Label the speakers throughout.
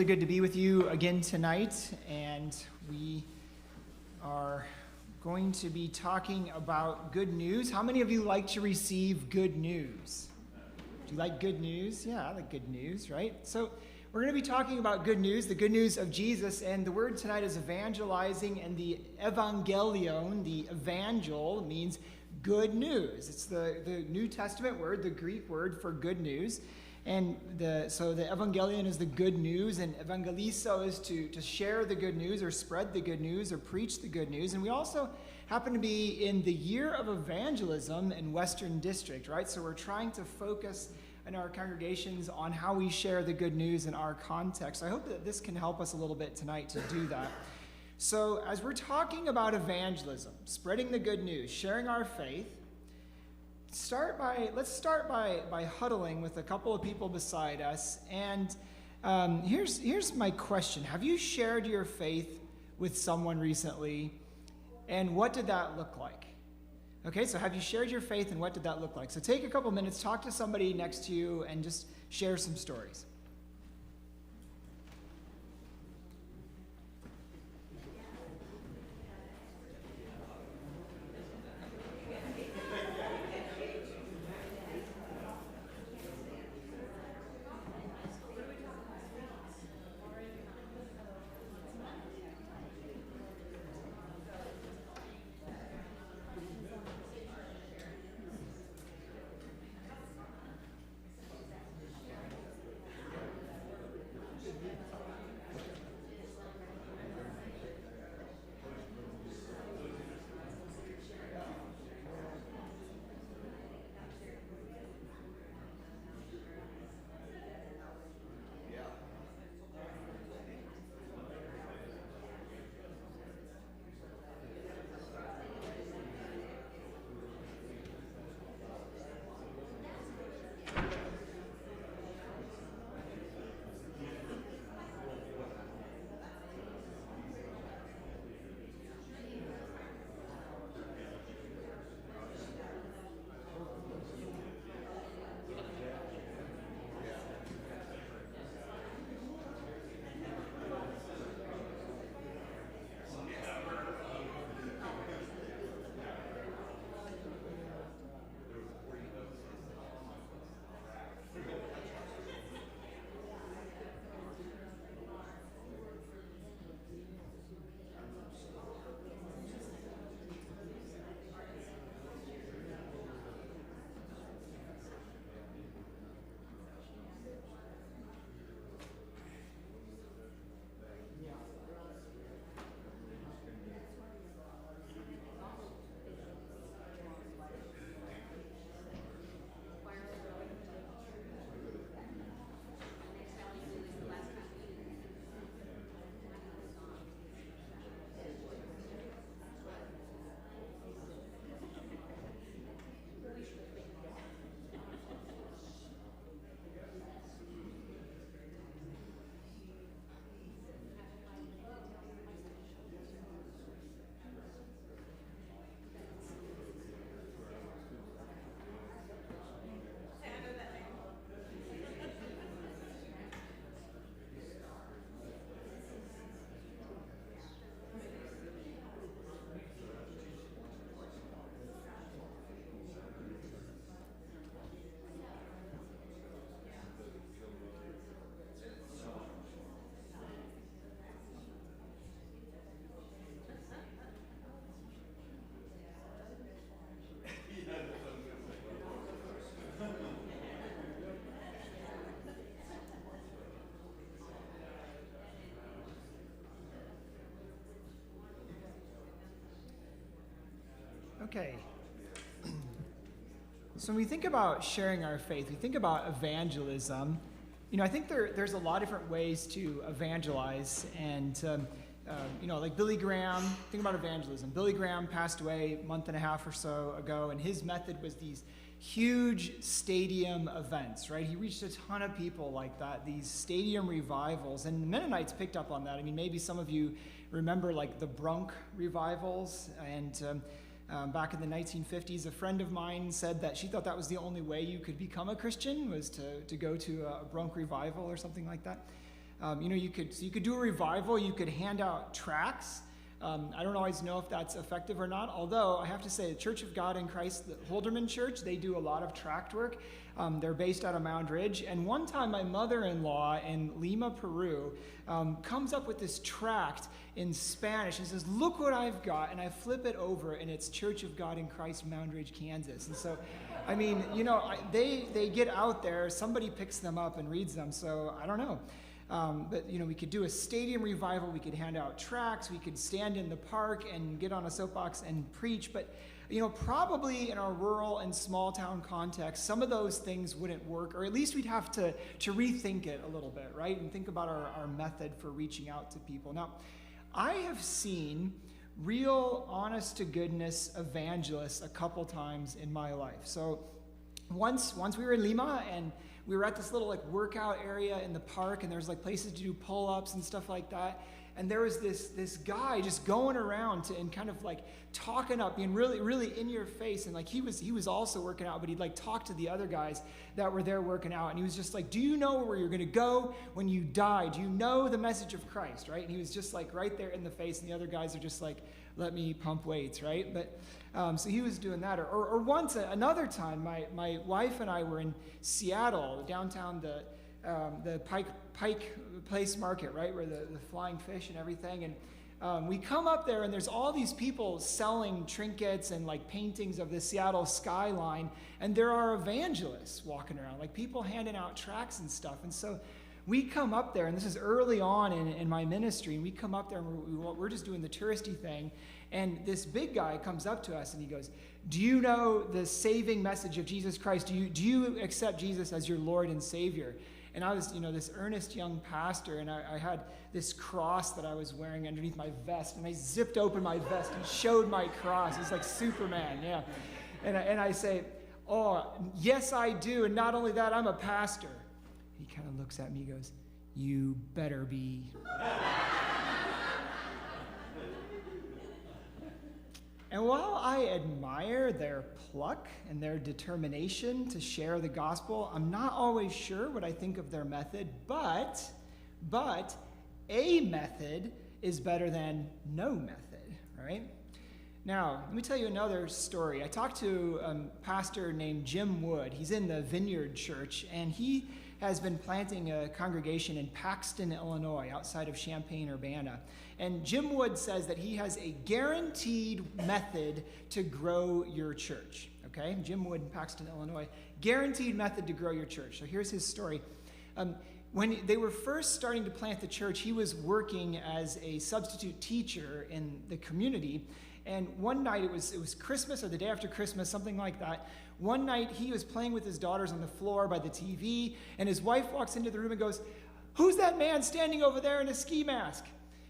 Speaker 1: Really good to be with you again tonight, and we are going to be talking about good news. How many of you like to receive good news? Do you like good news? Yeah, I like good news, right? So we're going to be talking about good news, the good news of Jesus, and the word tonight is evangelizing, and the evangelion, the evangel, means good news. It's the New Testament word, the Greek word for good news. And so the evangelion is the good news, and evangelizo is to share the good news or spread the good news or preach the good news. And we also happen to be in the year of evangelism in Western District, right? So we're trying to focus in our congregations on how we share the good news in our context. I hope that this can help us a little bit tonight to do that. So as we're talking about evangelism, spreading the good news, sharing our faith, let's start by huddling with a couple of people beside us. And here's my question. Have you shared your faith with someone recently? And what did that look like? Okay, so have you shared your faith, and what did that look like? So take a couple minutes, talk to somebody next to you, and just share some stories. Okay. So when we think about sharing our faith, we think about evangelism. I think there's a lot of different ways to evangelize. And, like Billy Graham, think about evangelism. Billy Graham passed away a month and a half or so ago, and his method was these huge stadium events, right? He reached a ton of people like that, these stadium revivals. And the Mennonites picked up on that. I mean, maybe some of you remember like the Brunk revivals. And back in the 1950s, a friend of mine said that she thought that was the only way you could become a Christian, was to go to a Brunk revival or something like that. You could do a revival. You could hand out tracts. I don't always know if that's effective or not, although I have to say the Church of God in Christ, the Holderman Church, they do a lot of tract work. They're based out of Mound Ridge. And one time my mother-in-law in Lima, Peru, comes up with this tract in Spanish and says, "Look what I've got." And I flip it over, and it's Church of God in Christ, Mound Ridge, Kansas. And so, they get out there. Somebody picks them up and reads them. So I don't know. But we could do a stadium revival. We could hand out tracts. We could stand in the park and get on a soapbox and preach. But, probably in our rural and small town context, some of those things wouldn't work, or at least we'd have to rethink it a little bit, right? And think about our method for reaching out to people. Now, I have seen real, honest-to-goodness evangelists a couple times in my life. So once we were in Lima, and we were at this little workout area in the park, and there's places to do pull-ups and stuff like that. And there was this guy just going around and kind of talking up, being really, really in your face. And he was also working out, but he'd talk to the other guys that were there working out. And he was just like, "Do you know where you're going to go when you die? Do you know the message of Christ?" Right? And he was just right there in the face. And the other guys are just "Let me pump weights," right? But so he was doing that. Or once, another time, my wife and I were in Seattle, downtown, the Pike Place Market, right, where the flying fish and everything. And we come up there, and there's all these people selling trinkets and paintings of the Seattle skyline. And there are evangelists walking around, people handing out tracts and stuff. And so we come up there, and this is early on in my ministry, and we come up there, and we're just doing the touristy thing, and this big guy comes up to us, and he goes, "Do you know the saving message of Jesus Christ? Do you accept Jesus as your Lord and Savior?" And I was, this earnest young pastor, and I had this cross that I was wearing underneath my vest, and I zipped open my vest and showed my cross. It's like Superman, yeah. And I say, "Oh, yes, I do, and not only that, I'm a pastor." He kind of looks at me, goes, "You better be." And while I admire their pluck and their determination to share the gospel, I'm not always sure what I think of their method, but a method is better than no method, right? Now, let me tell you another story. I talked to a pastor named Jim Wood. He's in the Vineyard Church, and he has been planting a congregation in Paxton, Illinois, outside of Champaign-Urbana. And Jim Wood says that he has a guaranteed method to grow your church, okay? Jim Wood in Paxton, Illinois, guaranteed method to grow your church. So here's his story. When they were first starting to plant the church, he was working as a substitute teacher in the community. And one night, it was Christmas or the day after Christmas, something like that. One night, he was playing with his daughters on the floor by the TV, and his wife walks into the room and goes, "Who's that man standing over there in a ski mask?"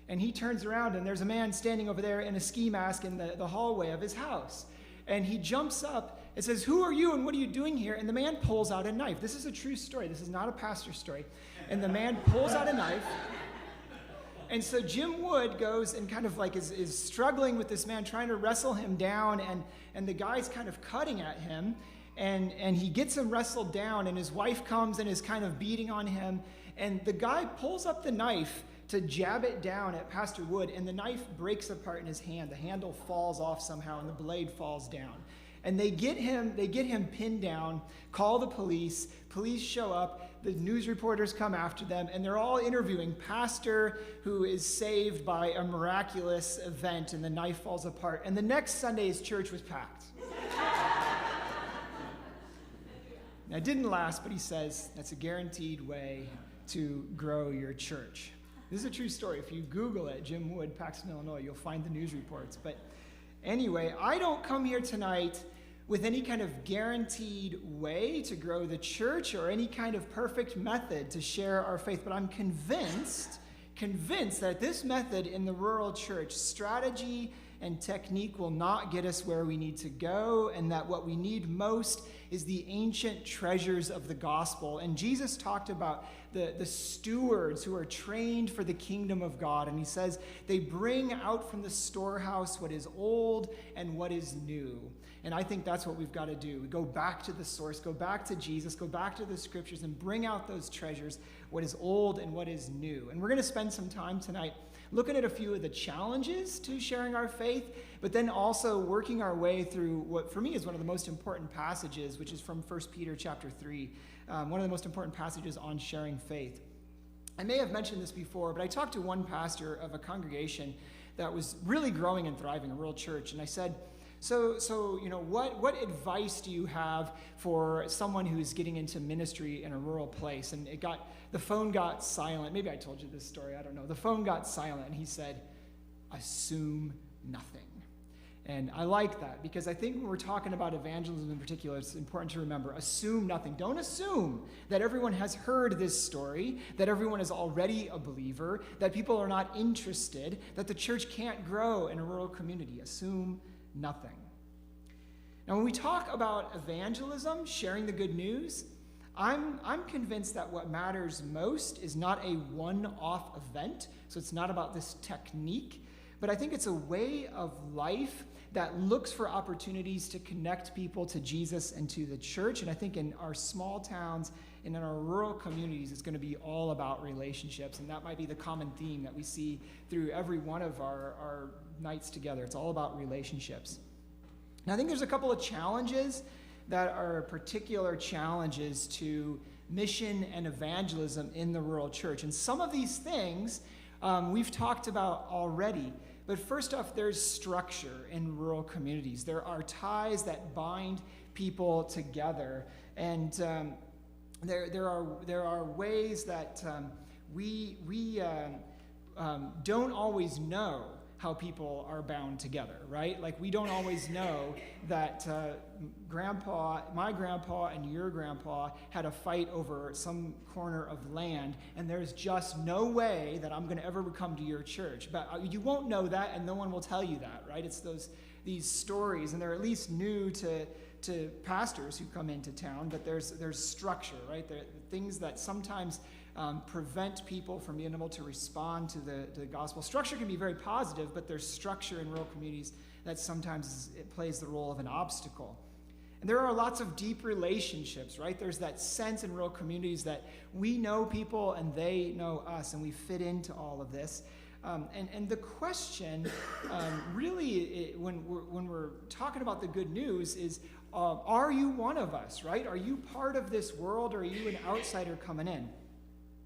Speaker 1: And he turns around, and there's a man standing over there in a ski mask in the hallway of his house. And he jumps up and says, "Who are you, and what are you doing here?" And the man pulls out a knife. This is a true story. This is not a pastor's story. And the man pulls out a knife. And so Jim Wood goes and kind of is struggling with this man, trying to wrestle him down, and the guy's kind of cutting at him, and he gets him wrestled down, and his wife comes and is kind of beating on him, and the guy pulls up the knife to jab it down at Pastor Wood, and the knife breaks apart in his hand. The handle falls off somehow, and the blade falls down. And they get him pinned down, call the police. Police show up. The news reporters come after them, and they're all interviewing Pastor, who is saved by a miraculous event, and the knife falls apart. And the next Sunday, his church was packed. Now, it didn't last, but he says that's a guaranteed way to grow your church. This is a true story. If you Google it, Jim Wood, Paxton, Illinois, you'll find the news reports. But anyway, I don't come here tonight with any kind of guaranteed way to grow the church or any kind of perfect method to share our faith, but I'm convinced that this method in the rural church, strategy and technique, will not get us where we need to go, and that what we need most is the ancient treasures of the gospel. And Jesus talked about the stewards who are trained for the kingdom of God. And he says they bring out from the storehouse what is old and what is new. And I think that's what we've got to do. We go back to the source, go back to Jesus, go back to the scriptures, and bring out those treasures, what is old and what is new. And we're going to spend some time tonight looking at a few of the challenges to sharing our faith, but then also working our way through what for me is one of the most important passages, which is from 1 Peter chapter 3, one of the most important passages on sharing faith. I may have mentioned this before, but I talked to one pastor of a congregation that was really growing and thriving, a rural church, and I said, So what advice do you have for someone who's getting into ministry in a rural place? And the phone got silent. Maybe I told you this story, I don't know. The phone got silent, and he said, assume nothing. And I like that, because I think when we're talking about evangelism in particular, it's important to remember, assume nothing. Don't assume that everyone has heard this story, that everyone is already a believer, that people are not interested, that the church can't grow in a rural community. Assume nothing. Now, when we talk about evangelism, sharing the good news, I'm convinced that what matters most is not a one-off event. So it's not about this technique, but I think it's a way of life that looks for opportunities to connect people to Jesus and to the church. And I think in our small towns and in our rural communities, it's going to be all about relationships. And that might be the common theme that we see through every one of our nights together. It's all about relationships. Now, I think there's a couple of challenges that are particular challenges to mission and evangelism in the rural church. And some of these things we've talked about already. But first off, there's structure in rural communities. There are ties that bind people together. And there are ways that we don't always know how people are bound together, right? Like, we don't always know that my grandpa and your grandpa had a fight over some corner of land, and there's just no way that I'm going to ever come to your church. But you won't know that, and no one will tell you that, right? It's these stories, and they're at least new to pastors who come into town, but there's structure, right? There are things that sometimes prevent people from being able to respond to the gospel. Structure can be very positive, but there's structure in rural communities that sometimes it plays the role of an obstacle. And there are lots of deep relationships, right? There's that sense in rural communities that we know people and they know us, and we fit into all of this. And the question really, when we're talking about the good news, is are you one of us, right? Are you part of this world, or are you an outsider coming in?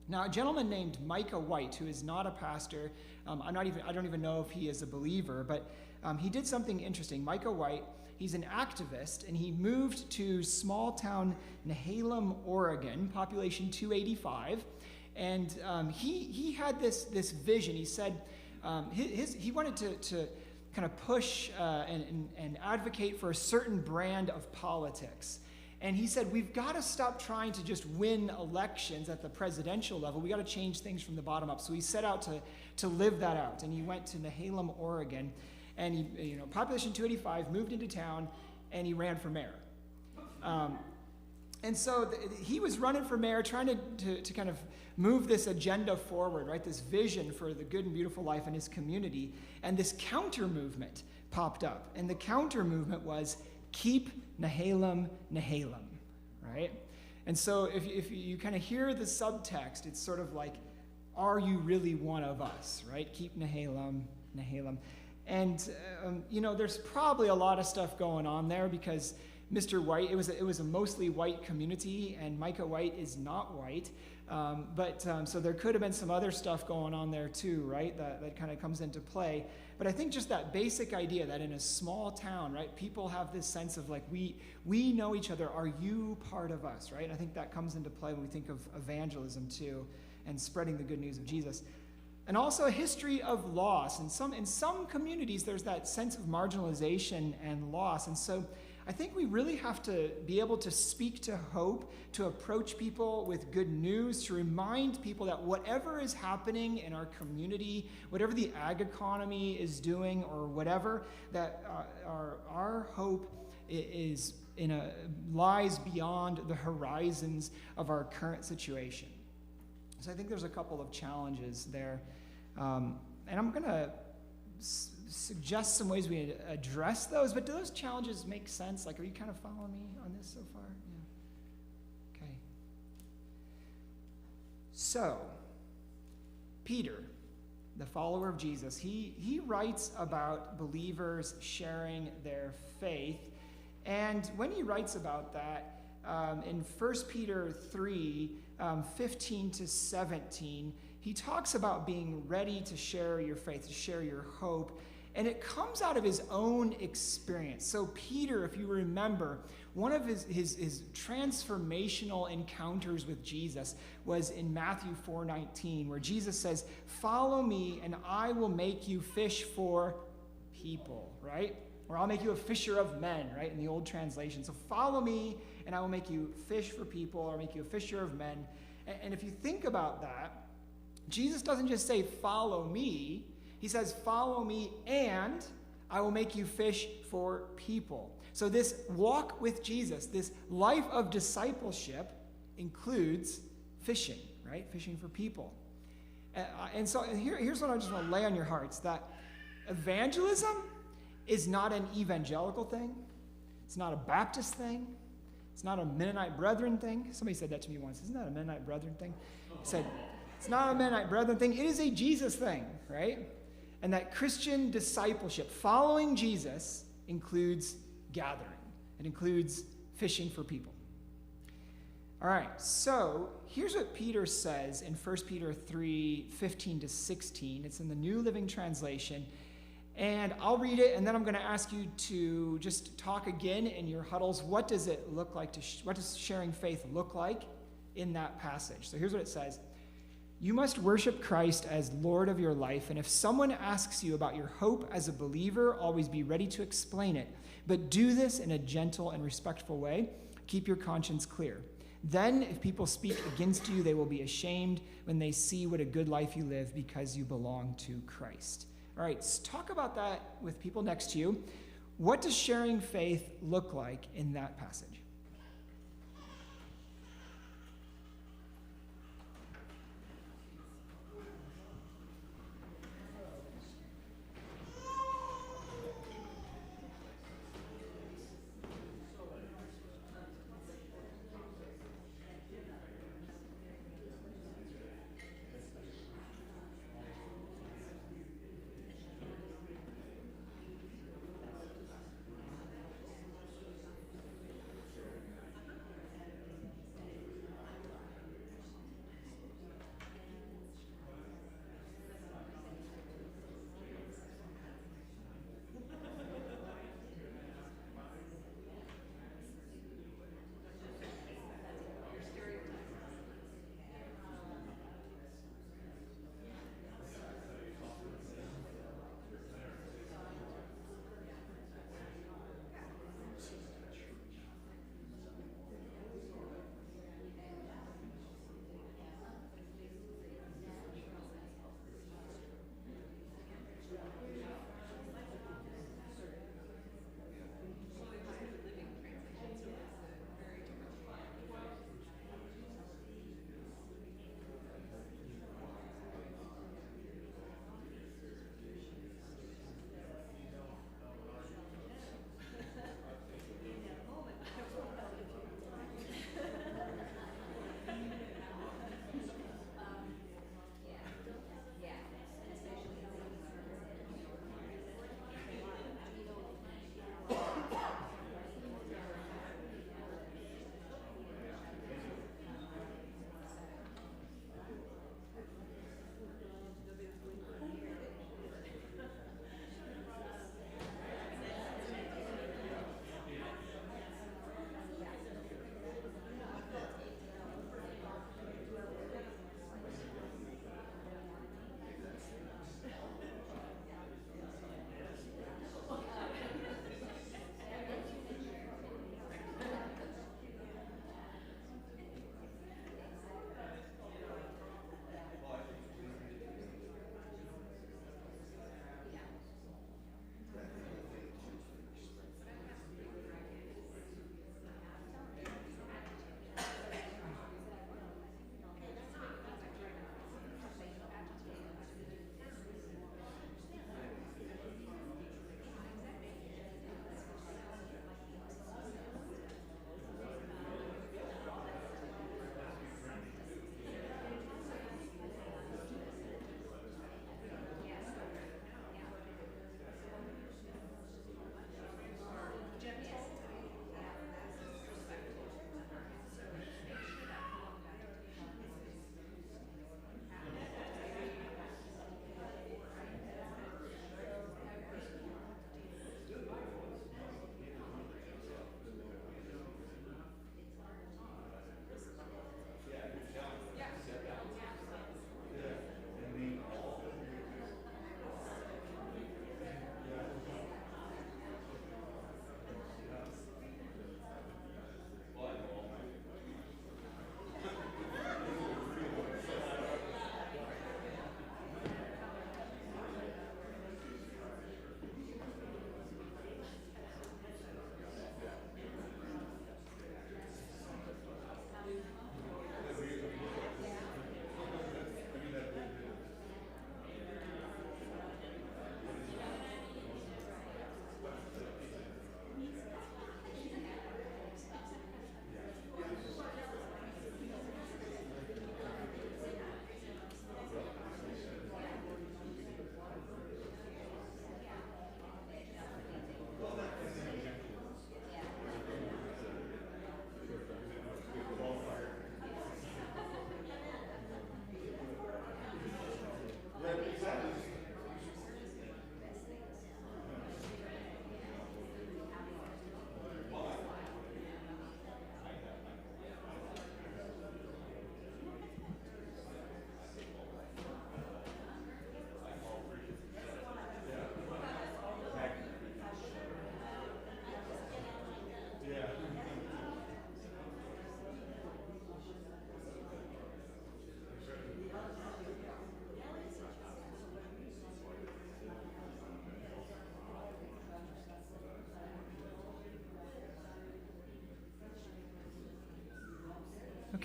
Speaker 1: Now, a gentleman named Micah White, who is not a pastor, I don't even know if he is a believer, but he did something interesting. Micah White, he's an activist, and he moved to small town Nehalem, Oregon, population 285, and he had this vision. He said he wanted to kind of push and advocate for a certain brand of politics. And he said, we've got to stop trying to just win elections at the presidential level. We got to change things from the bottom up. So he set out to live that out. And he went to Nehalem, Oregon, and he, population 285, moved into town, and he ran for mayor. And so he was running for mayor, trying to kind of move this agenda forward, right? This vision for the good and beautiful life in his community. And this counter movement popped up. And the counter movement was, keep Nehalem, Nehalem, right? And so if you kind of hear the subtext, it's sort of like, are you really one of us, right? Keep Nehalem, Nehalem. And, there's probably a lot of stuff going on there, because Mr. White, it was a mostly white community, and Micah White is not white. So there could have been some other stuff going on there too, right? That kind of comes into play. But I think just that basic idea that in a small town, right, people have this sense of like, we know each other. Are you part of us, right? And I think that comes into play when we think of evangelism too, and spreading the good news of Jesus. And also a history of loss. In some communities, there's that sense of marginalization and loss. And so I think we really have to be able to speak to hope, to approach people with good news, to remind people that whatever is happening in our community, whatever the ag economy is doing or whatever, that our hope lies beyond the horizons of our current situation. So I think there's a couple of challenges there. And I'm going to suggest some ways we address those, but do those challenges make sense? Like, are you kind of following me on this so far? Yeah. Okay. So, Peter, the follower of Jesus, he writes about believers sharing their faith. And when he writes about that, in 1 Peter 3, 15 to 17, he talks about being ready to share your faith, to share your hope. And it comes out of his own experience. So Peter, if you remember, one of his transformational encounters with Jesus was in Matthew 4:19, where Jesus says, "Follow me and I will make you fish for people," right? Or I'll make you a fisher of men, right, in the old translation. So follow me and I will make you fish for people, or make you a fisher of men. And if you think about that, Jesus doesn't just say, "Follow me." He says, "Follow me and I will make you fish for people." So this walk with Jesus, this life of discipleship, includes fishing, right? Fishing for people. And so here's what I just want to lay on your hearts, that evangelism is not an evangelical thing. It's not a Baptist thing. It's not a Mennonite Brethren thing. Somebody said that to me once. Isn't that a Mennonite Brethren thing? I said, it's not a Mennonite Brethren thing. It is a Jesus thing, right? And that Christian discipleship, following Jesus, includes gathering. It includes fishing for people. All right, so here's what Peter says in 1 Peter 3, 15 to 16. It's in the New Living Translation. And I'll read it, and then I'm going to ask you to just talk again in your huddles. What does it look like what does sharing faith look like in that passage? So here's what it says. "You must worship Christ as Lord of your life, and if someone asks you about your hope as a believer, always be ready to explain it. But do this in a gentle and respectful way. Keep your conscience clear. Then, if people speak against you, they will be ashamed when they see what a good life you live because you belong to Christ." All right, so talk about that with people next to you. What does sharing faith look like in that passage?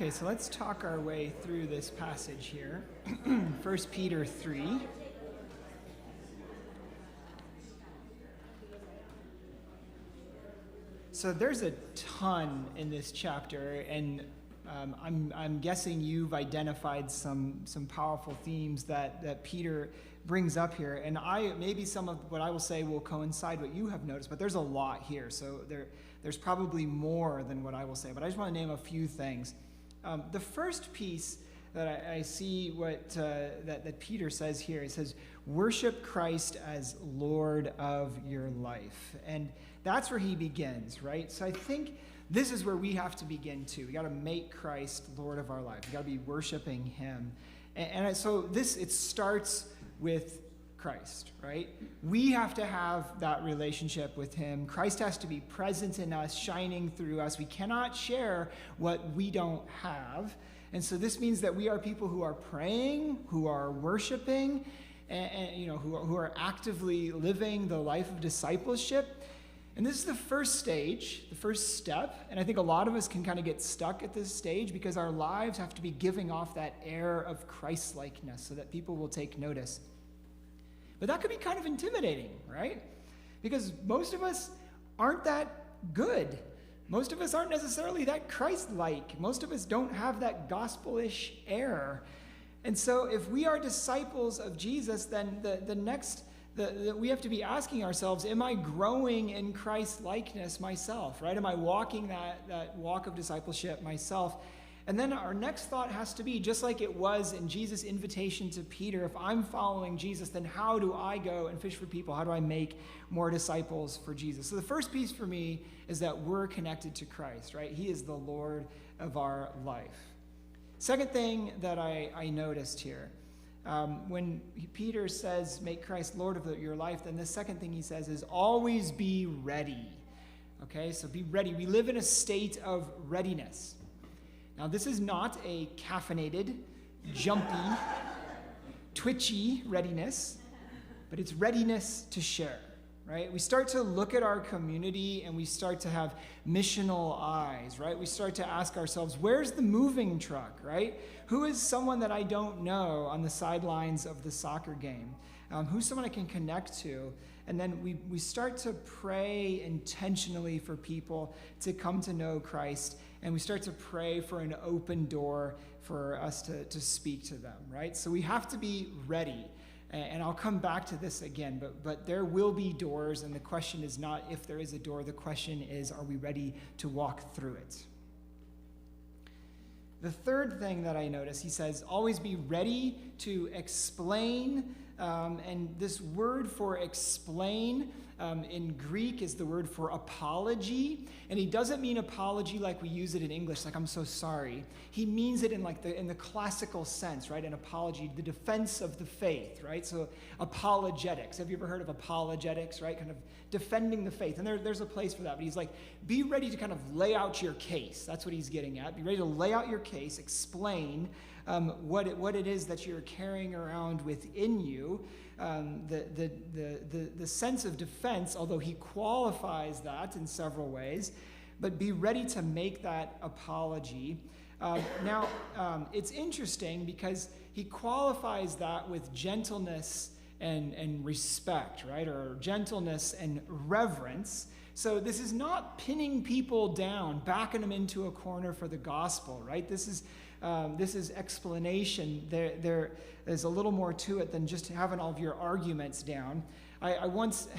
Speaker 1: Okay, so let's talk our way through this passage here. 1 Peter 3. So there's a ton in this chapter, and I'm guessing you've identified some powerful themes that Peter brings up here, and maybe some of what I will say will coincide what you have noticed, but there's a lot here, so there's probably more than what I will say, but I just want to name a few things. The first piece that I see that Peter says here, he says, worship Christ as Lord of your life. And that's where he begins, right? So I think this is where we have to begin too. We got to make Christ Lord of our life. We got to be worshiping him. And so it starts with Christ, right? We have to have that relationship with him. Christ has to be present in us, shining through us. We cannot share what we don't have. And so this means that we are people who are praying, who are worshiping, and who are actively living the life of discipleship. And this is the first stage, the first step. And I think a lot of us can kind of get stuck at this stage because our lives have to be giving off that air of Christ-likeness so that people will take notice. But that could be kind of intimidating, right? Because most of us aren't that good. Most of us aren't necessarily that Christ-like. Most of us don't have that gospel-ish air. And so if we are disciples of Jesus, then we have to be asking ourselves, am I growing in Christ-likeness myself, right? Am I walking that walk of discipleship myself? And then our next thought has to be, just like it was in Jesus' invitation to Peter, if I'm following Jesus, then how do I go and fish for people? How do I make more disciples for Jesus? So the first piece for me is that we're connected to Christ, right? He is the Lord of our life. Second thing that I noticed here, when Peter says, make Christ Lord of your life, then the second thing he says is always be ready. Okay, so be ready. We live in a state of readiness. Now, this is not a caffeinated, jumpy, twitchy readiness, but it's readiness to share, right? We start to look at our community and we start to have missional eyes, right? We start to ask ourselves, where's the moving truck, right? Who is someone that I don't know on the sidelines of the soccer game? Who's someone I can connect to? And then we start to pray intentionally for people to come to know Christ, and we start to pray for an open door for us to speak to them, right? So we have to be ready. And I'll come back to this again, but there will be doors, and the question is not if there is a door. The question is, are we ready to walk through it? The third thing that I notice, he says, always be ready to explain. And this word for explain in Greek is the word for apology. And he doesn't mean apology like we use it in English, like I'm so sorry. He means it in the classical sense, right? An apology, the defense of the faith, right? So apologetics. Have you ever heard of apologetics, right? Kind of defending the faith. And there's a place for that. But he's like, be ready to kind of lay out your case. That's what he's getting at. Be ready to lay out your case, explain what it is that you're carrying around within you, the sense of defense, although he qualifies that in several ways, but be ready to make that apology. Now, it's interesting because he qualifies that with gentleness and respect, right, or gentleness and reverence. So this is not pinning people down, backing them into a corner for the gospel, right? This is explanation. There is a little more to it than just having all of your arguments down. I once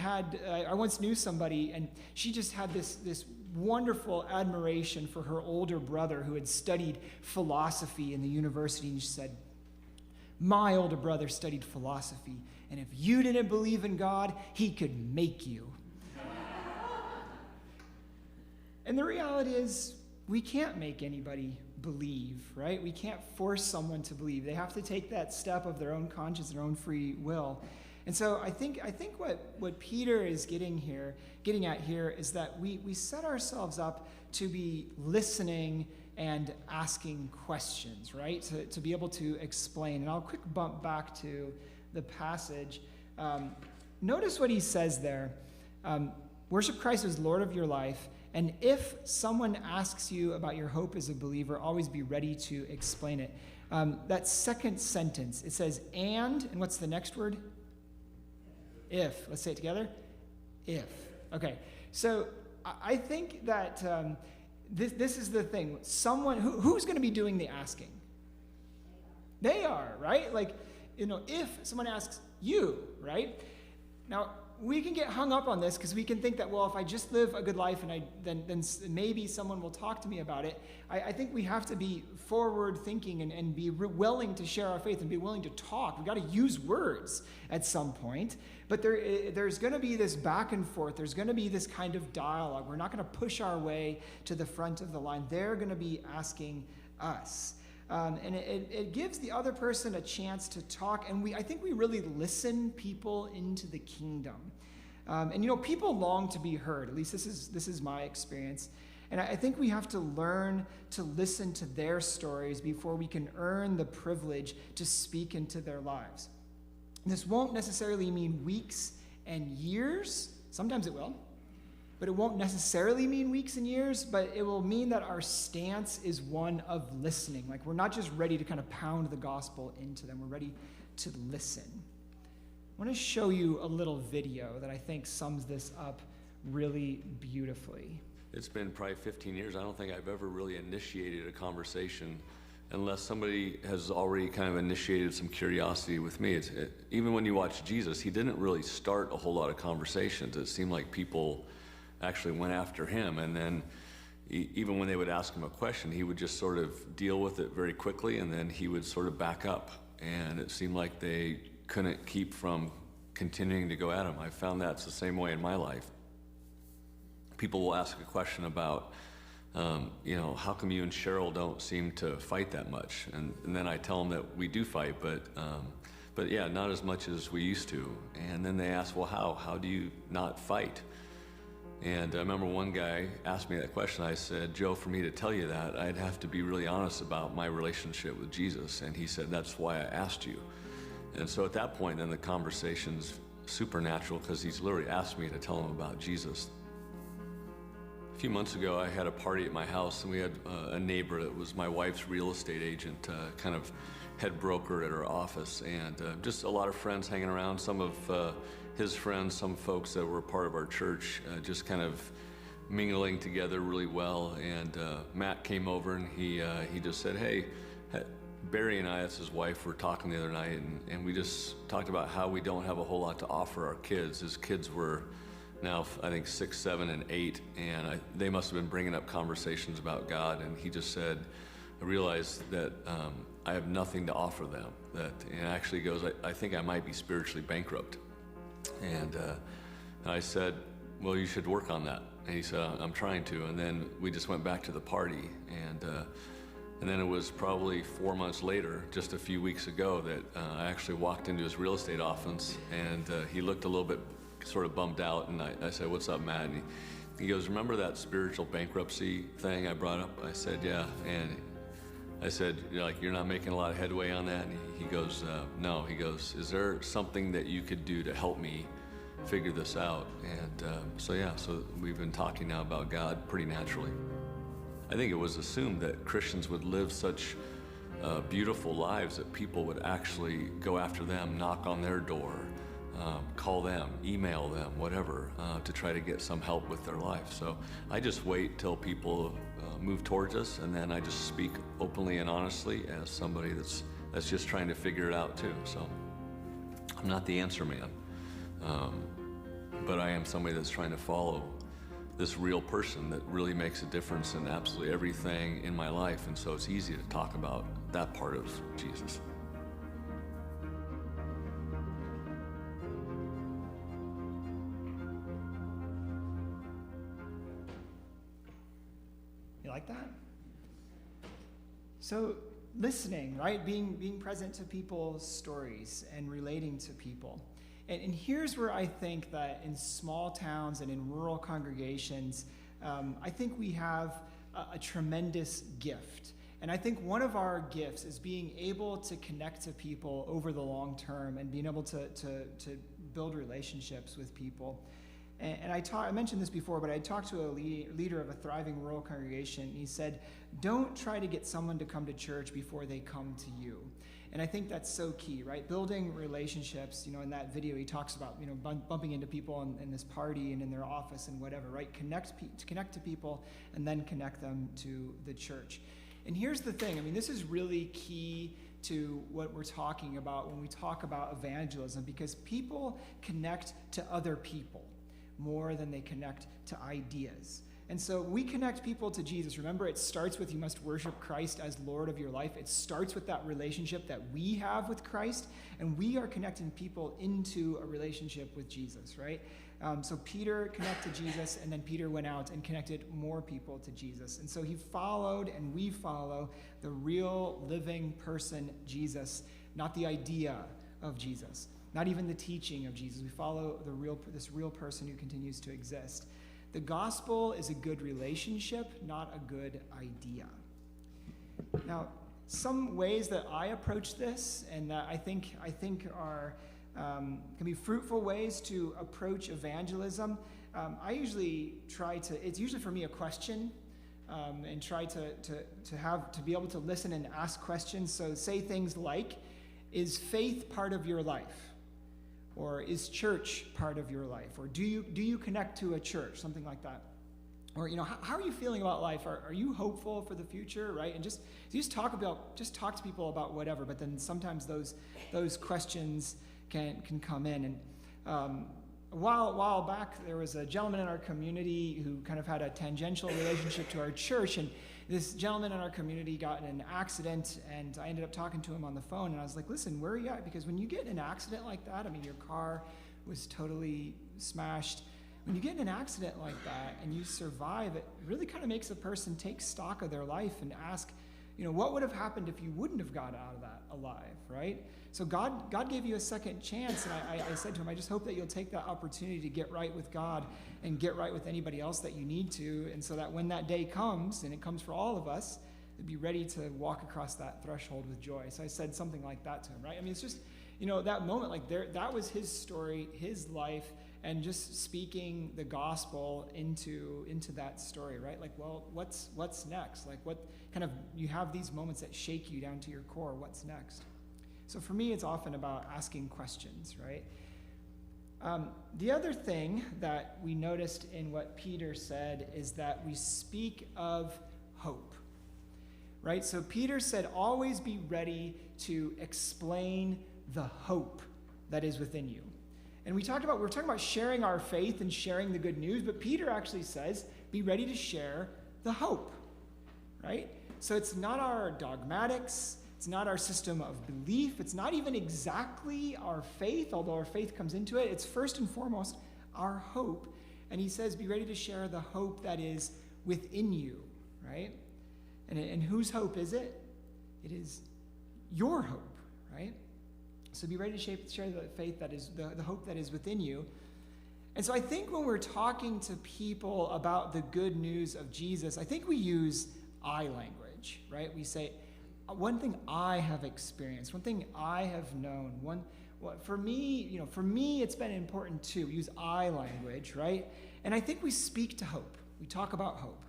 Speaker 1: knew somebody, and she just had this wonderful admiration for her older brother who had studied philosophy in the university, and she said, "My older brother studied philosophy, and if you didn't believe in God, he could make you." And the reality is, we can't make anybody believe, right? We can't force someone to believe. They have to take that step of their own conscience, their own free will. And so I think what Peter is getting at here is that we set ourselves up to be listening and asking questions, right? To be able to explain. And I'll quick bump back to the passage. Notice what he says there. Worship Christ as Lord of your life And if someone asks you about your hope as a believer, always be ready to explain it. That second sentence, it says, and what's the next word? If. Let's say it together. If. Okay. So I think that this is the thing. Someone, who's going to be doing the asking? They are, right? Like, if someone asks you, right? Now, we can get hung up on this because we can think that, well, if I just live a good life and then maybe someone will talk to me about it. I think we have to be forward thinking and be willing to share our faith and be willing to talk. We've got to use words at some point. But there's going to be this back and forth. There's going to be this kind of dialogue. We're not going to push our way to the front of the line. They're going to be asking us. And it gives the other person a chance to talk, and I think we really listen people into the kingdom. And people long to be heard. At least this is my experience. And I think we have to learn to listen to their stories before we can earn the privilege to speak into their lives. This won't necessarily mean weeks and years. Sometimes it will. But it won't necessarily mean weeks and years, but it will mean that our stance is one of listening. Like, we're not just ready to kind of pound the gospel into them. We're ready to listen. I want to show you a little video that I think sums this up really beautifully.
Speaker 2: It's been probably 15 years. I don't think I've ever really initiated a conversation unless somebody has already kind of initiated some curiosity with me. Even when you watch Jesus, he didn't really start a whole lot of conversations. It seemed like people actually went after him, and then even when they would ask him a question, he would just sort of deal with it very quickly, and then he would sort of back up, and it seemed like they couldn't keep from continuing to go at him. I found that's the same way in my life. People will ask a question about, how come you and Cheryl don't seem to fight that much? And then I tell them that we do fight, but yeah, not as much as we used to. And then they ask, well, how do you not fight? And I remember one guy asked me that question. I said, Joe, for me to tell you that, I'd have to be really honest about my relationship with Jesus. And he said, that's why I asked you. And so at that point, then the conversation's supernatural, because he's literally asked me to tell him about Jesus. A few months ago, I had a party at my house, and we had a neighbor that was my wife's real estate agent, kind of head broker at her office, and just a lot of friends hanging around. Some of his friends, some folks that were part of our church, just kind of mingling together really well. And Matt came over, and he just said, hey, Barry and I, that's his wife, were talking the other night, and we just talked about how we don't have a whole lot to offer our kids. His kids were now, I think, 6, 7, and 8, and they must have been bringing up conversations about God, and he just said, I realized that I have nothing to offer them. And actually goes, I think I might be spiritually bankrupt. And I said, well, you should work on that. And he said, I'm trying to. And then we just went back to the party. And then it was probably 4 months later, just a few weeks ago, that I actually walked into his real estate office, and he looked a little bit sort of bummed out. And I said, what's up, Matt? And he goes, remember that spiritual bankruptcy thing I brought up? I said, yeah. And I said, you're not making a lot of headway on that? And he goes, no. He goes, is there something that you could do to help me figure this out? And so we've been talking now about God pretty naturally. I think it was assumed that Christians would live such beautiful lives that people would actually go after them, knock on their door, call them, email them, whatever, to try to get some help with their life. So I just wait till people move towards us, and then I just speak openly and honestly as somebody that's just trying to figure it out too. So I'm not the answer man, but I am somebody that's trying to follow this real person that really makes a difference in absolutely everything in my life, and so it's easy to talk about that part of Jesus.
Speaker 1: You like that? So listening, right? Being present to people's stories and relating to people. And here's where I think that in small towns and in rural congregations, I think we have a tremendous gift. And I think one of our gifts is being able to connect to people over the long term and being able to build relationships with people. And I mentioned this before, but I talked to a leader of a thriving rural congregation. And he said, don't try to get someone to come to church before they come to you. And I think that's so key, right? Building relationships. In that video, he talks about, bumping into people in this party and in their office and whatever, right? Connect to people and then connect them to the church. And here's the thing. This is really key to what we're talking about when we talk about evangelism, because people connect to other people more than they connect to ideas. And so we connect people to Jesus. Remember, it starts with you must worship Christ as Lord of your life. It starts with that relationship that we have with Christ, and we are connecting people into a relationship with Jesus, right? So Peter connected to Jesus, and then Peter went out and connected more people to Jesus. And so he followed, and we follow the real living person, Jesus, not the idea of Jesus. Not even the teaching of Jesus. We follow this real person who continues to exist. The gospel is a good relationship, not a good idea. Now, some ways that I approach this, and that I think are can be fruitful ways to approach evangelism. I usually it's usually for me a question, and try to be able to listen and ask questions. So say things like, is faith part of your life? Or is church part of your life? Or do you connect to a church? Something like that. Or how are you feeling about life? Are you hopeful for the future? Right? And just talk to people about whatever. But then sometimes those questions can come in. And a while back, there was a gentleman in our community who kind of had a tangential relationship to our church, and this gentleman in our community got in an accident, and I ended up talking to him on the phone, and I was like, listen, where are you at? Because when you get in an accident like that, your car was totally smashed. When you get in an accident like that and you survive, it really kind of makes a person take stock of their life and ask, what would have happened if you wouldn't have got out of that alive, right? So God gave you a second chance, and I said to him, I just hope that you'll take that opportunity to get right with God and get right with anybody else that you need to, and so that when that day comes, and it comes for all of us, to be ready to walk across that threshold with joy. So I said something like that to him, right? It's just, that moment, that was his story, his life, and just speaking the gospel into that story, right? Well, what's next? What kind of, you have these moments that shake you down to your core. What's next? So for me, it's often about asking questions, right? The other thing that we noticed in what Peter said is that we speak of hope, right? So Peter said, always be ready to explain the hope that is within you. And we're talking about sharing our faith and sharing the good news, but Peter actually says, be ready to share the hope, right? So it's not our dogmatics, it's not our system of belief, it's not even exactly our faith, although our faith comes into it. It's first and foremost our hope. And he says, be ready to share the hope that is within you, right? And whose hope is it? It is your hope, right? So be ready to share the faith that is the hope that is within you. And so I think when we're talking to people about the good news of Jesus, I think we use I language, right? We say, one thing I have experienced, one thing I have known, for me, it's been important too. We use I language, right? And I think we speak to hope. We talk about hope.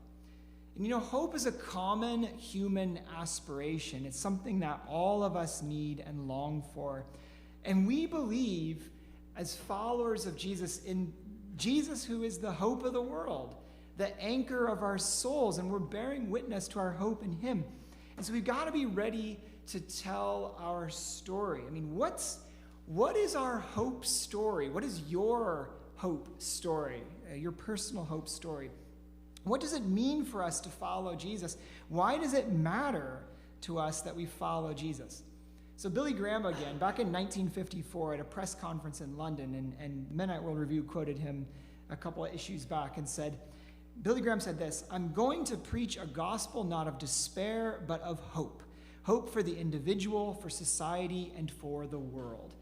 Speaker 1: And hope is a common human aspiration. It's something that all of us need and long for. And we believe, as followers of Jesus, in Jesus, who is the hope of the world, the anchor of our souls, and we're bearing witness to our hope in him. And so we've got to be ready to tell our story. What is our hope story? What is your hope story, your personal hope story? What does it mean for us to follow Jesus? Why does it matter to us that we follow Jesus? So Billy Graham again, back in 1954 at a press conference in London, and Mennonite World Review quoted him a couple of issues back and said, Billy Graham said this, "I'm going to preach a gospel not of despair, but of hope. Hope for the individual, for society, and for the world."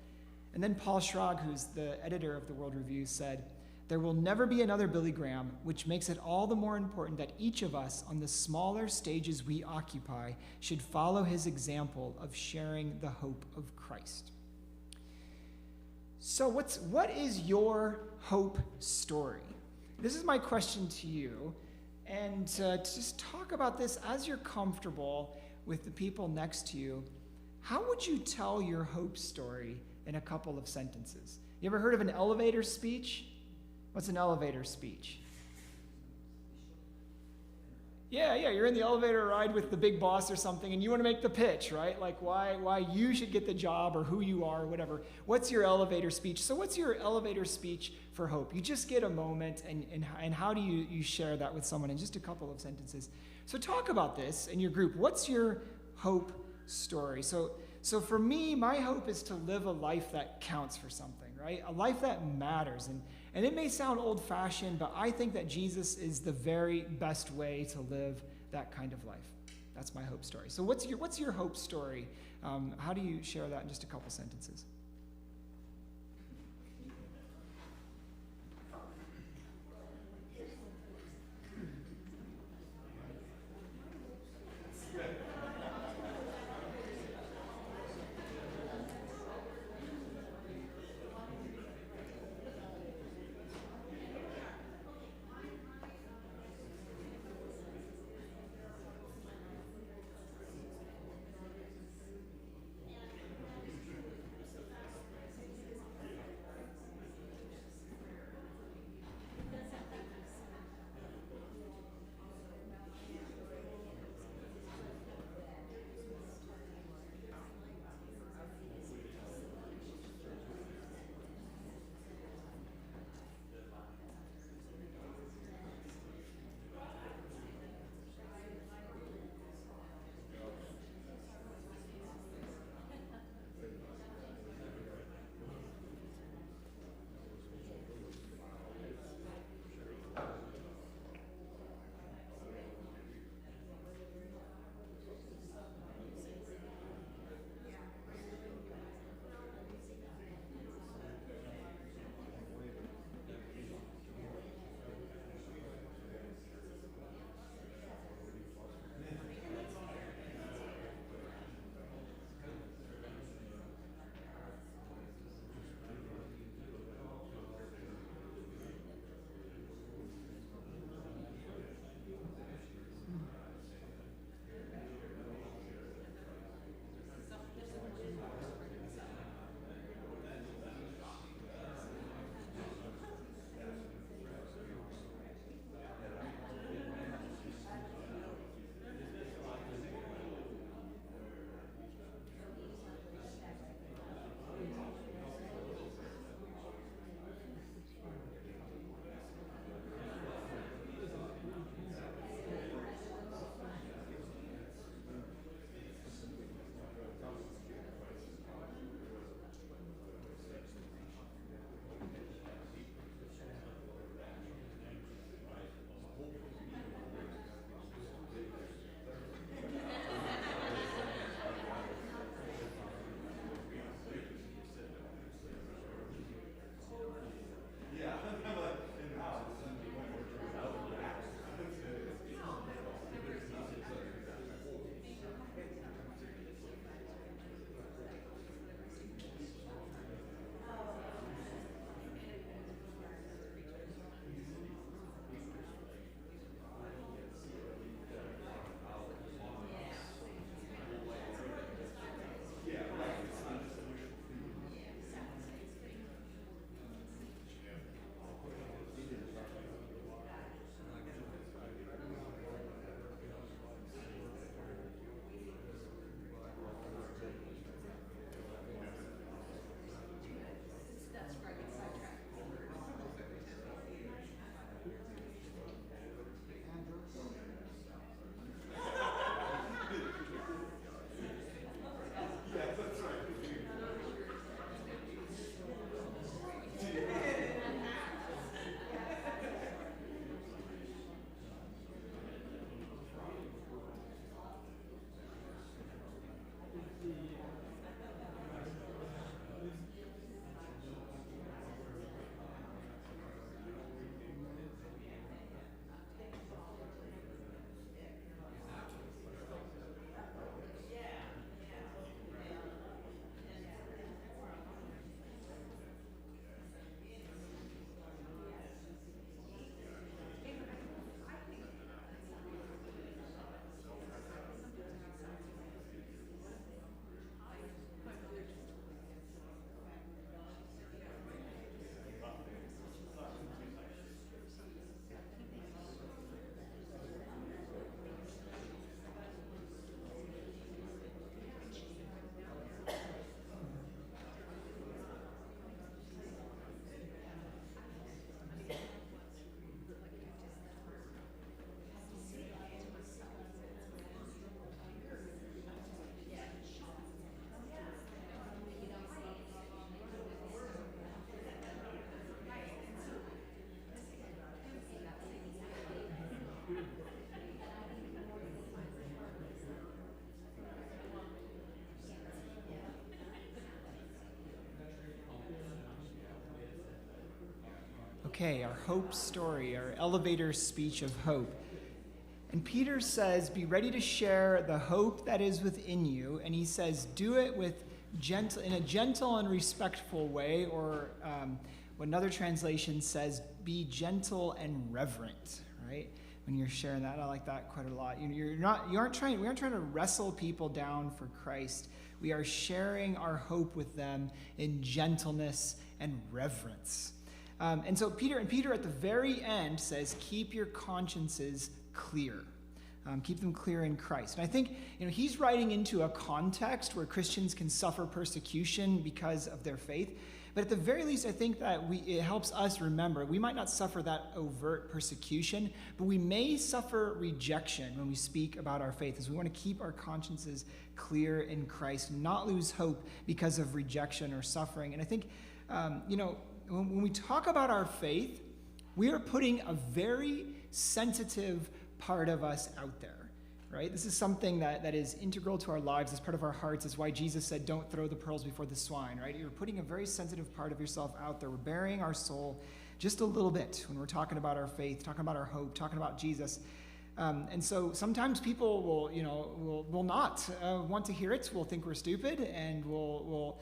Speaker 1: And then Paul Schrag, who's the editor of the World Review, said, "There will never be another Billy Graham, which makes it all the more important that each of us on the smaller stages we occupy should follow his example of sharing the hope of Christ." So what is your hope story? This is my question to you. And to just talk about this as you're comfortable with the people next to you. How would you tell your hope story in a couple of sentences? You ever heard of an elevator speech? What's an elevator speech? Yeah, you're in the elevator ride with the big boss or something, and you want to make the pitch, right? Like why you should get the job or who you are or whatever. What's your elevator speech? So what's your elevator speech for hope? You just get a moment, and how do you share that with someone in just a couple of sentences? So talk about this in your group. What's your hope story? So for me, my hope is to live a life that counts for something, right? A life that matters. And it may sound old-fashioned, but I think that Jesus is the very best way to live that kind of life. That's my hope story. So what's your hope story? How do you share that in just a couple sentences? Okay, our hope story, our elevator speech of hope. And Peter says, be ready to share the hope that is within you. And he says, do it in a gentle and respectful way, or what another translation says, be gentle and reverent, right? When you're sharing that, I like that quite a lot. We aren't trying to wrestle people down for Christ. We are sharing our hope with them in gentleness and reverence. And so Peter at the very end says, keep your consciences clear. Keep them clear in Christ. And I think he's writing into a context where Christians can suffer persecution because of their faith. But at the very least, I think that it helps us remember we might not suffer that overt persecution, but we may suffer rejection when we speak about our faith, as we want to keep our consciences clear in Christ, not lose hope because of rejection or suffering. And I think, when we talk about our faith, we are putting a very sensitive part of us out there. Right? This is something that is integral to our lives, as part of our hearts. Is why Jesus said, don't throw the pearls before the swine, right? You're putting a very sensitive part of yourself out there. We're bearing our soul just a little bit when we're talking about our faith, talking about our hope, talking about Jesus. And so sometimes people will not want to hear it. Will think we're stupid, and will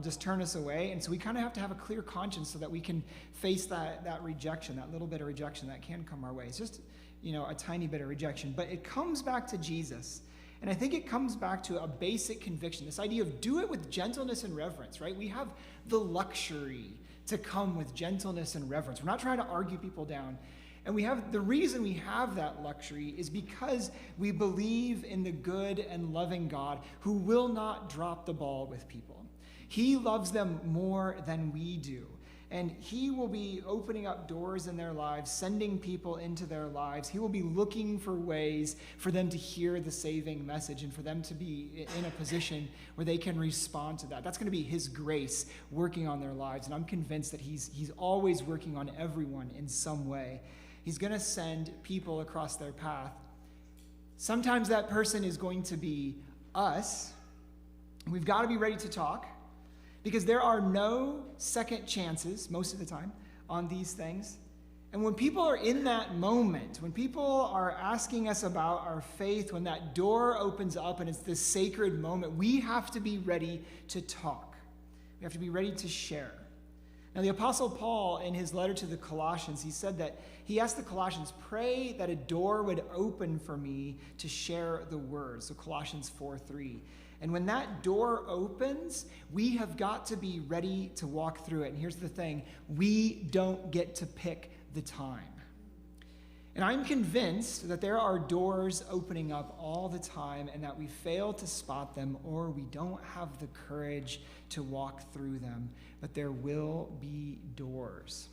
Speaker 1: just turn us away. And so we kind of have to have a clear conscience so that we can face that rejection, that little bit of rejection that can come our way. It's just a tiny bit of rejection, but it comes back to Jesus. And I think it comes back to a basic conviction, this idea of do it with gentleness and reverence, right? We have the luxury to come with gentleness and reverence. We're not trying to argue people down. And the reason we have that luxury is because we believe in the good and loving God who will not drop the ball with people. He loves them more than we do. And he will be opening up doors in their lives, sending people into their lives. He will be looking for ways for them to hear the saving message and for them to be in a position where they can respond to that. That's going to be his grace working on their lives. And I'm convinced that he's always working on everyone in some way. He's going to send people across their path. Sometimes that person is going to be us. We've got to be ready to talk, because there are no second chances most of the time on these things. And when people are in that moment, when people are asking us about our faith, when that door opens up and it's this sacred moment, we have to be ready to talk. We have to be ready to share. Now, the Apostle Paul, in his letter to the Colossians, he said that he asked the Colossians, pray that a door would open for me to share the word. So Colossians 4:3. And when that door opens, we have got to be ready to walk through it. And here's the thing, we don't get to pick the time. And I'm convinced that there are doors opening up all the time and that we fail to spot them, or we don't have the courage to walk through them. But there will be doors.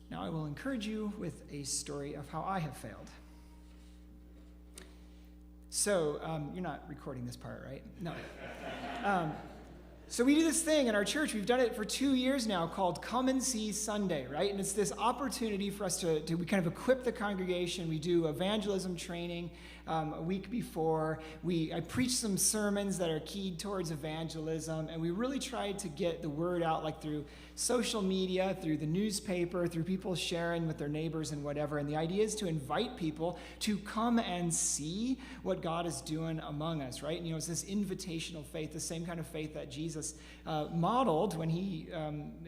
Speaker 1: Now, I will encourage you with a story of how I have failed. So, you're not recording this part, right? No. So we do this thing in our church. We've done it for 2 years now called Come and See Sunday, right? And it's this opportunity for us to we kind of equip the congregation. We do evangelism training a week before. I preach some sermons that are keyed towards evangelism, and we really try to get the word out, like through social media, through the newspaper, through people sharing with their neighbors and whatever. And the idea is to invite people to come and see what God is doing among us, right? And, it's this invitational faith, the same kind of faith that Jesus modeled when he,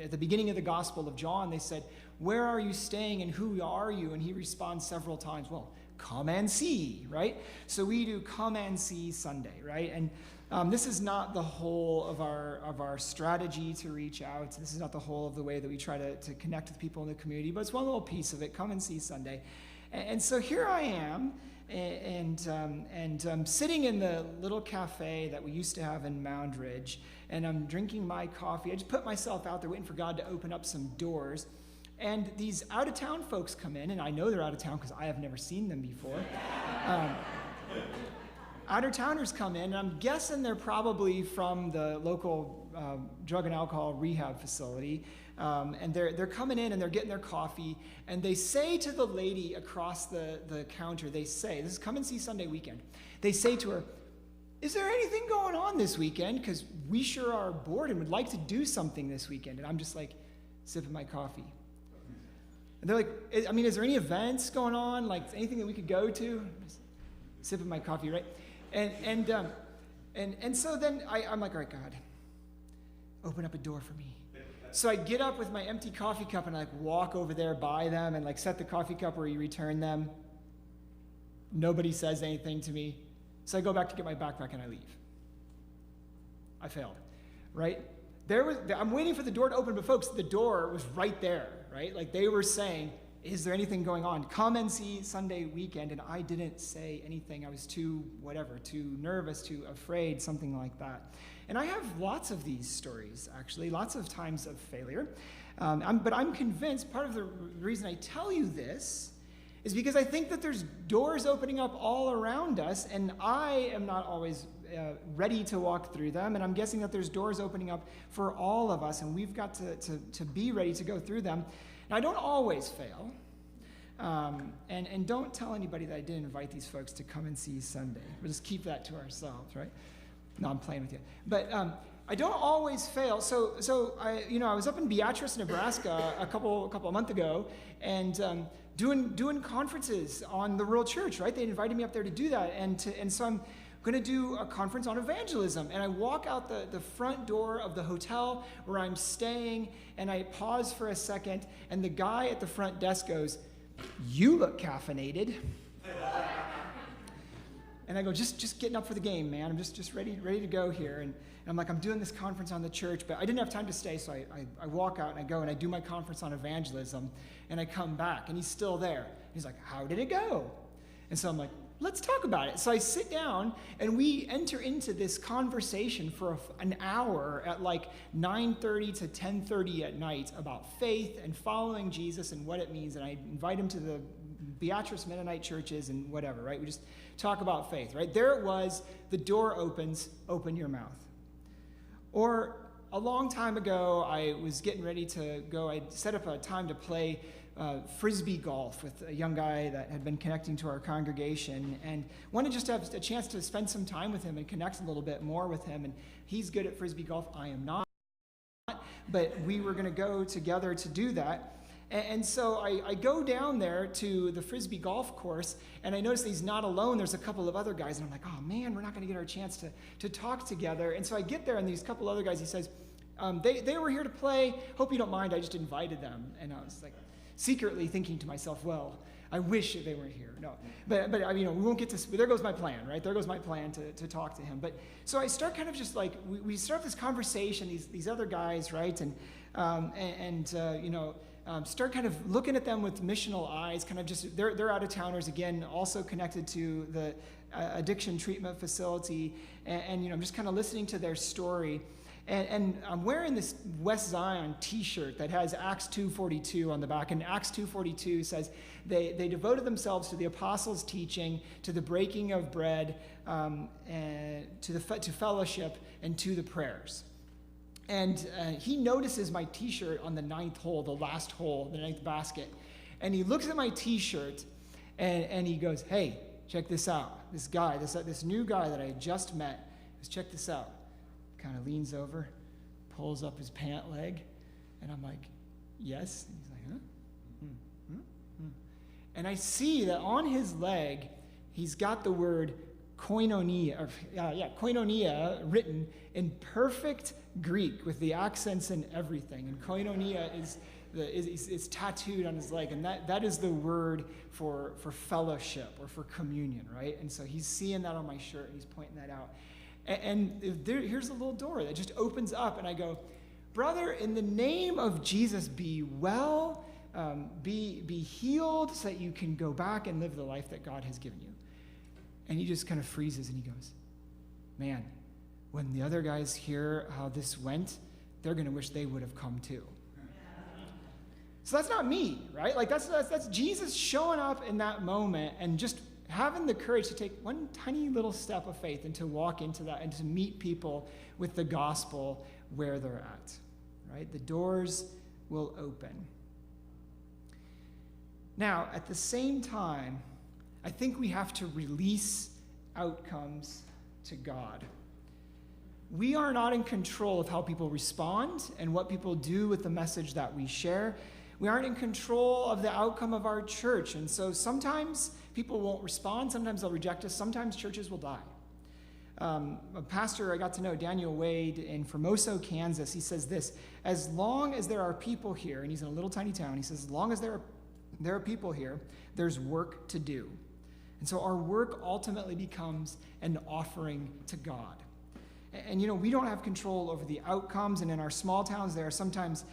Speaker 1: at the beginning of the Gospel of John, they said, where are you staying and who are you? And he responds several times, well, come and see, right? So we do Come and See Sunday, right? And this is not the whole of our strategy to reach out. This is not the whole of the way that we try to connect with people in the community, but it's one little piece of it, Come and See Sunday. And so here I am, and I'm sitting in the little cafe that we used to have in Moundridge, and I'm drinking my coffee. I just put myself out there waiting for God to open up some doors. And these out-of-town folks come in, and I know they're out of town because I have never seen them before. Out-of-towners come in, and I'm guessing they're probably from the local drug and alcohol rehab facility. And they're coming in, and they're getting their coffee, and they say to the lady across the counter, they say, this is Come and See Sunday weekend, they say to her, is there anything going on this weekend? Because we sure are bored and would like to do something this weekend. And I'm just like, sipping my coffee. And they're like, I mean, is there any events going on? Like anything that we could go to? Just sipping my coffee, right? And so then I'm like, all right, God, open up a door for me. So I get up with my empty coffee cup and I like walk over there by them and like set the coffee cup where you return them. Nobody says anything to me. So I go back to get my backpack and I leave. I failed, right? I'm waiting for the door to open, but folks, the door was right there, right? Like they were saying, is there anything going on? Come and see Sunday weekend. And I didn't say anything. I was too nervous, too afraid, something like that. And I have lots of these stories, actually, lots of times of failure. But I'm convinced part of the reason I tell you this is because I think that there's doors opening up all around us, and I am not always ready to walk through them. And I'm guessing that there's doors opening up for all of us, and we've got to be ready to go through them. Now, I don't always fail. And don't tell anybody that I didn't invite these folks to come and see Sunday. We'll just keep that to ourselves, right? No, I'm playing with you. But I don't always fail. So I was up in Beatrice, Nebraska a couple of months ago, and doing conferences on the rural church, right? They invited me up there to do that, and so I'm going to do a conference on evangelism. And I walk out the front door of the hotel where I'm staying, and I pause for a second, and the guy at the front desk goes, "You look caffeinated." And I go, just getting up for the game, man. I'm just ready to go here. And I'm like, I'm doing this conference on the church, but I didn't have time to stay, so I walk out and I go and I do my conference on evangelism, and I come back, and he's still there. He's like, "How did it go?" And so I'm like, let's talk about it. So I sit down, and we enter into this conversation for an hour at like 9:30 to 10:30 at night about faith and following Jesus and what it means. And I invite him to the Beatrice Mennonite churches and whatever, right? We just talk about faith, right? There it was, the door opens, open your mouth. Or a long time ago, I was getting ready to go. I set up a time to play Frisbee golf with a young guy that had been connecting to our congregation, and wanted just to have a chance to spend some time with him and connect a little bit more with him. And he's good at Frisbee golf. I am not. But we were going to go together to do that. And so I go down there to the Frisbee golf course, and I notice that he's not alone. There's a couple of other guys, and I'm like, oh man, we're not going to get our chance to talk together. And so I get there, and these couple other guys, he says, they were here to play. Hope you don't mind, I just invited them. And I was like, secretly thinking to myself, well, I wish they weren't here. No, but we won't get to. There goes my plan, right? There goes my plan to talk to him. But so I start kind of just like we start this conversation. These other guys, right? Start kind of looking at them with missional eyes. Kind of just they're out of towners again, also connected to the addiction treatment facility, and I'm just kind of listening to their story. And I'm wearing this West Zion T-shirt that has Acts 2:42 on the back. And Acts 2:42 says they devoted themselves to the apostles' teaching, to the breaking of bread, and to fellowship, and to the prayers. And he notices my T-shirt on the ninth hole, the last hole, the ninth basket. And he looks at my T-shirt, and he goes, "Hey, check this out. This guy, this new guy that I had just met, goes, check this out." Kind of leans over, pulls up his pant leg, and I'm like, "Yes?" And he's like, "Huh?" And I see that on his leg, he's got the word koinonia, koinonia written in perfect Greek with the accents and everything. And koinonia is tattooed on his leg, and that is the word for fellowship or for communion, right? And so he's seeing that on my shirt, and he's pointing that out. And here's a little door that just opens up, and I go, "Brother, in the name of Jesus, be well, be healed, so that you can go back and live the life that God has given you." And he just kind of freezes, and he goes, "Man, when the other guys hear how this went, they're going to wish they would have come too." So that's not me, right? Like that's Jesus showing up in that moment and just having the courage to take one tiny little step of faith and to walk into that and to meet people with the gospel where they're at, right? The doors will open. Now, at the same time, I think we have to release outcomes to God. We are not in control of how people respond and what people do with the message that we share. We aren't in control of the outcome of our church. And so sometimes people won't respond. Sometimes they'll reject us. Sometimes churches will die. A pastor I got to know, Daniel Wade, in Formosa, Kansas, he says this: as long as there are people here, and he's in a little tiny town, he says, as long as there are people here, there's work to do. And so our work ultimately becomes an offering to God. And we don't have control over the outcomes, and in our small towns there are sometimes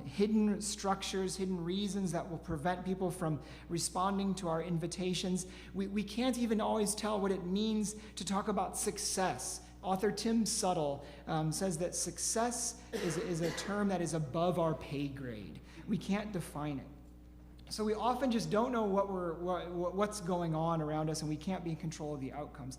Speaker 1: hidden structures, hidden reasons that will prevent people from responding to our invitations. We can't even always tell what it means to talk about success. Author Tim Suttle says that success is a term that is above our pay grade. We can't define it. So we often just don't know what's going on around us, and we can't be in control of the outcomes.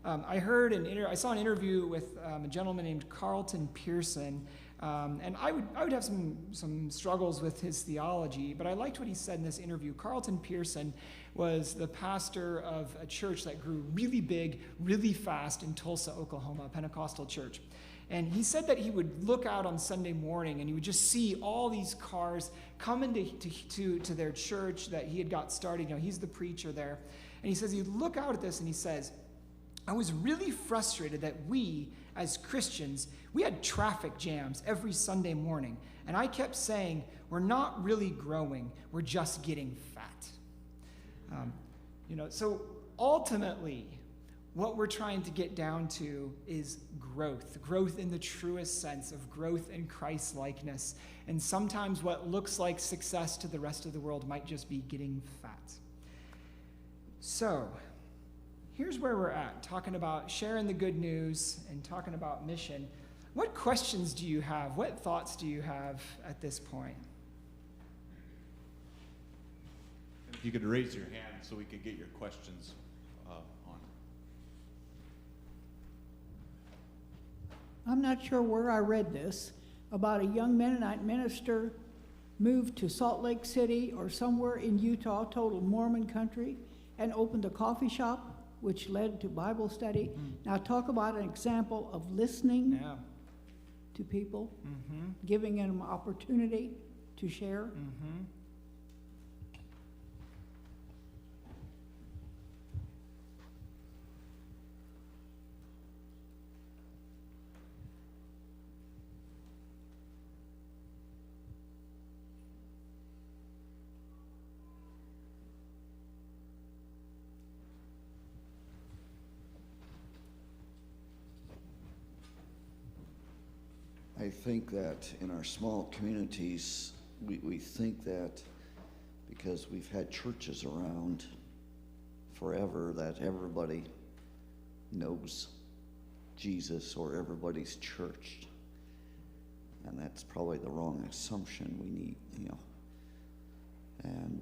Speaker 1: I saw an interview with a gentleman named Carlton Pearson, and I would have some struggles with his theology, but I liked what he said in this interview. Carlton Pearson was the pastor of a church that grew really big, really fast in Tulsa, Oklahoma, a Pentecostal church. And he said that he would look out on Sunday morning and he would just see all these cars come into their church that he had got started. He's the preacher there. And he says he'd look out at this and he says, I was really frustrated that we, as Christians, we had traffic jams every Sunday morning. And I kept saying, we're not really growing, we're just getting fat. So ultimately, what we're trying to get down to is growth in the truest sense of growth in Christ-likeness. And sometimes what looks like success to the rest of the world might just be getting fat. So, here's where we're at, talking about sharing the good news and talking about mission. What questions do you have? What thoughts do you have at this point?
Speaker 3: If you could raise your hand so we could get your questions on.
Speaker 4: I'm not sure where I read this, about a young Mennonite minister moved to Salt Lake City or somewhere in Utah, total Mormon country, and opened a coffee shop, which led to Bible study. Now talk about an example of listening to people, giving them an opportunity to share.
Speaker 5: I think that in our small communities, we think that because we've had churches around forever that everybody knows Jesus or everybody's churched. And that's probably the wrong assumption. We need, and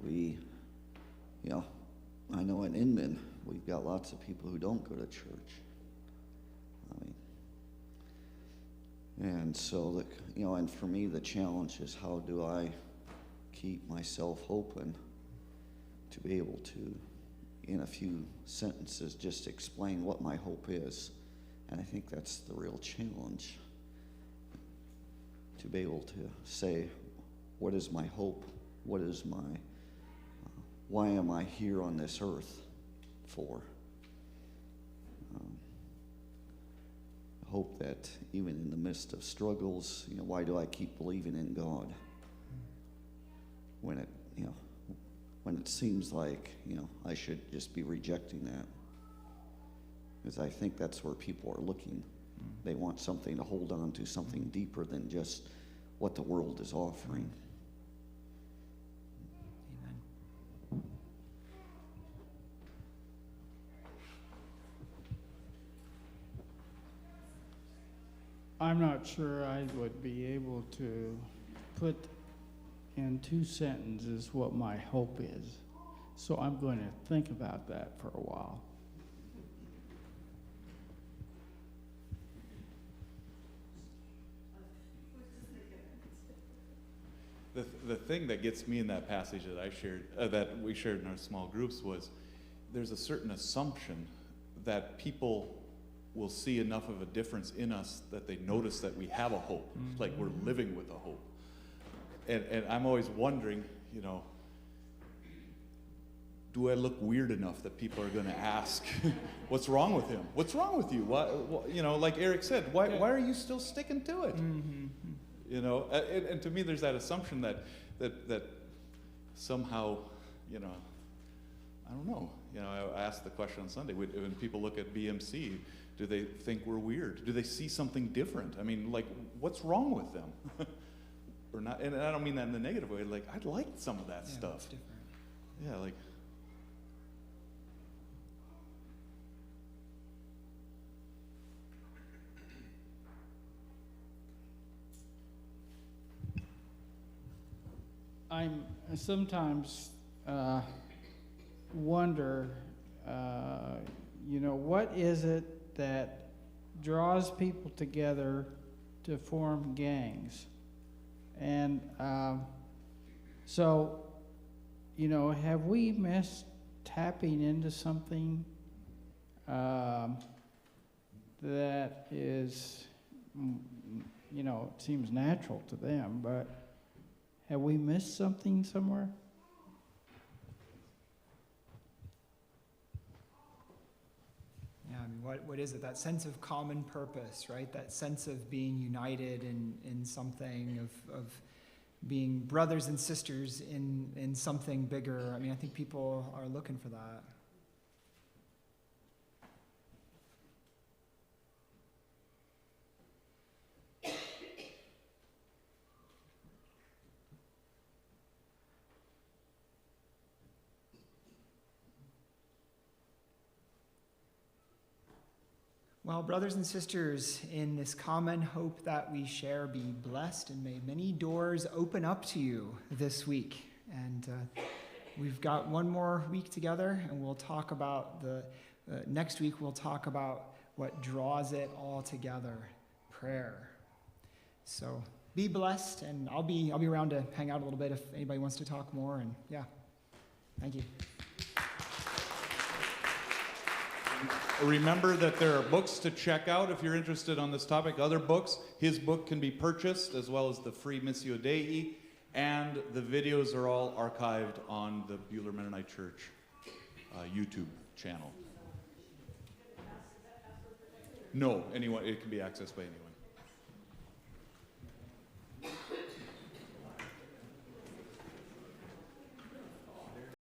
Speaker 5: I know in Inman, we've got lots of people who don't go to church. And so, and for me, the challenge is how do I keep myself open to be able to, in a few sentences, just explain what my hope is. And I think that's the real challenge, to be able to say, what is my hope? What is my, why am I here on this earth for? Hope that even in the midst of struggles, why do I keep believing in God when it seems like I should just be rejecting that? Because I think that's where people are looking. They want something to hold on to, something deeper than just what the world is offering.
Speaker 6: I'm not sure I would be able to put in 2 sentences what my hope is. So I'm going to think about that for a while.
Speaker 3: The thing that gets me in that passage that I shared, that we shared in our small groups, was there's a certain assumption that people will see enough of a difference in us that they notice that we have a hope, like we're living with a hope. And I'm always wondering, you know, do I look weird enough that people are going to ask, what's wrong with him? What's wrong with you? Why, you know, like Eric said, why are you still sticking to it?
Speaker 1: Mm-hmm.
Speaker 3: You know, and to me, there's that assumption that somehow, you know, I don't know. You know, I asked the question on Sunday, when people look at BMC, do they think we're weird? Do they see something different? I mean, like, what's wrong with them? Or not? And I don't mean that in the negative way. Like, I liked some of that stuff.
Speaker 1: It's different.
Speaker 3: Yeah, like.
Speaker 6: I sometimes wonder, you know, what is it that draws people together to form gangs? And so, you know, have we missed tapping into something that is, you know, it seems natural to them, but have we missed something somewhere?
Speaker 1: Yeah, I mean, what is it? That sense of common purpose, right? That sense of being united in something, of being brothers and sisters in something bigger. I mean, I think people are looking for that. Well, brothers and sisters, in this common hope that we share, be blessed, and may many doors open up to you this week. And we've got one more week together, and we'll talk about next week we'll talk about what draws it all together, prayer. So be blessed, and I'll be around to hang out a little bit if anybody wants to talk more. And yeah, thank you.
Speaker 3: Remember that there are books to check out if you're interested on this topic, other books. His book can be purchased, as well as the free Missio Dei, and the videos are all archived on the Buhler Mennonite Church YouTube channel. No, anyone, it can be accessed by anyone.